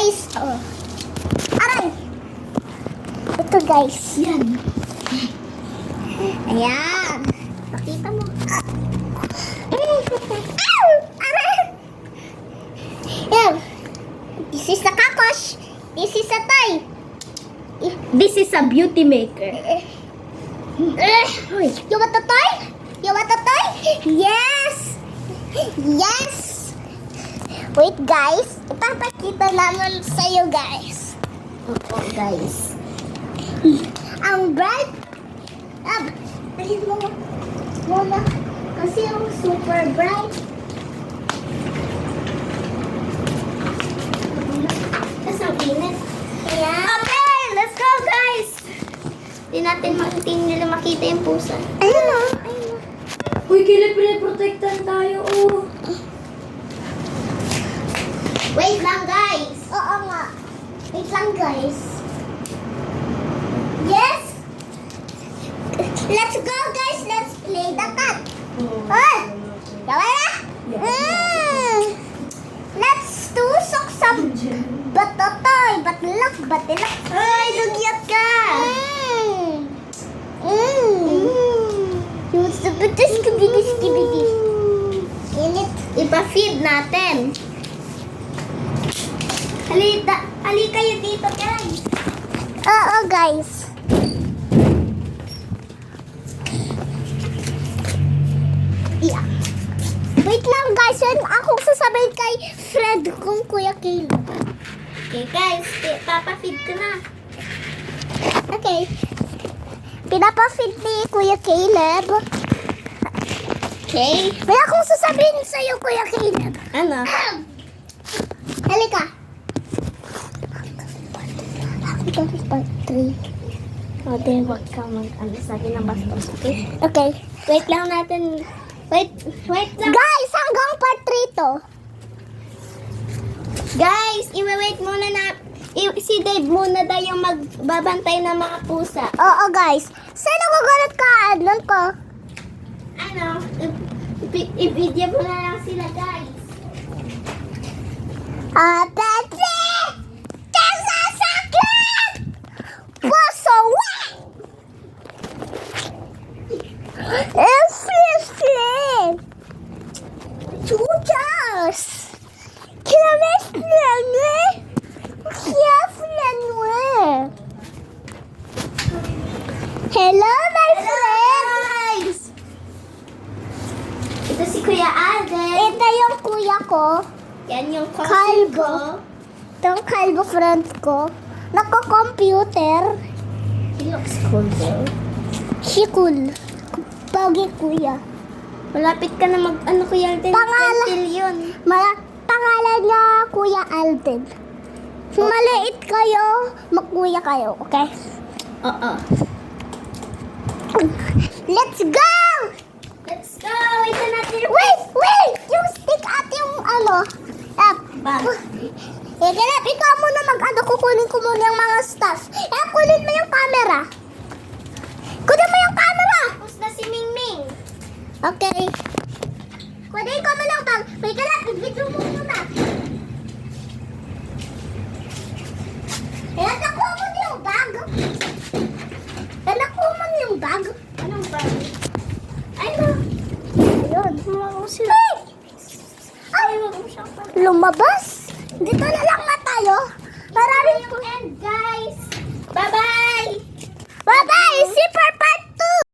guys. Oh. Aray. Ito guys. Yan. Ayan. Pakita mo. Aray. Yan. This is a kakos. This is a toy. This is a beauty maker. You want a toy? You want a toy? Yes! Yes! Wait guys, ipapakita naman sa'yo guys. Oo, guys. Ang bright. Tingin mo muna. Kasi yung super bright. Kasi ang init. Ayan. Okay, let's go, guys! Hindi nila makita yung pusa. Ayun o. Uy, pinaprotektan tayo, oh. Wait lang guys. Oo nga. Wait lang guys. Yes? Let's go guys. Let's play the cat. Hoy! Gawin na? Let's tusok sa batotoy. Batilak. Ay, dugyat ka! Yung skibidi. Init. Ipa-feed natin. Hali kayo dito, guys. Oo guys. Yeah. Wait lang guys, yun akong sasabihin kay friend kong Kuya Caleb. Okay, guys. Papa-feed ko na. Okay. Pinapafeed ni Kuya Caleb. Okay. May akong sasabihin sa'yo, Kuya Caleb. Ano? Halika. Ito is part 3. O, di, wag ka mag-ano sa akin ng bastos, okay? Okay. Wait lang natin. Wait lang. Guys, hanggang part 3 to. Guys, i-wait muna na. Si Dave muna daw yung magbabantay ng mga pusa. Oo, guys. Saan nagugulat ka? Adlon ko. Ano? I-video mo na lang sila, guys. Petse! Kasasakyan! Puso! Efficient! Chuchas! Kinamis lang eh! Hello, my friend! Guys! Ito si Kuya Alden. Ito yung kuya ko. Yan yung cousin Kalbo. ko. Itong kalbo friend ko. Nako-computer. He looks cool, though. Si cool. Pogi kuya. Malapit ka na mag-ano, Kuya Alden. Pangalan. Until yun. Pangalan niya Kuya Alden. Maliit kayo, magkuya kayo, okay? Oo. Let's go! Let's go! Wait na natin. Wait! Yung stick at yung ano. Bag. Ganap, ikaw muna kukunin ko muna yung mga stuff. Kunin mo yung camera. Kunin mo yung camera! Tapos na si Mingming. Okay. Kunin ko muna yung bag. Wait ka lang, video mo muna. Nakuha mo na yung bag. Nakuha mo na yung bag. Anong bag? Ay, no. Ayun. Sila. Ay, lumabas. Dito na lang na tayo. Maraming And guys, bye-bye! Bye-bye! See you for part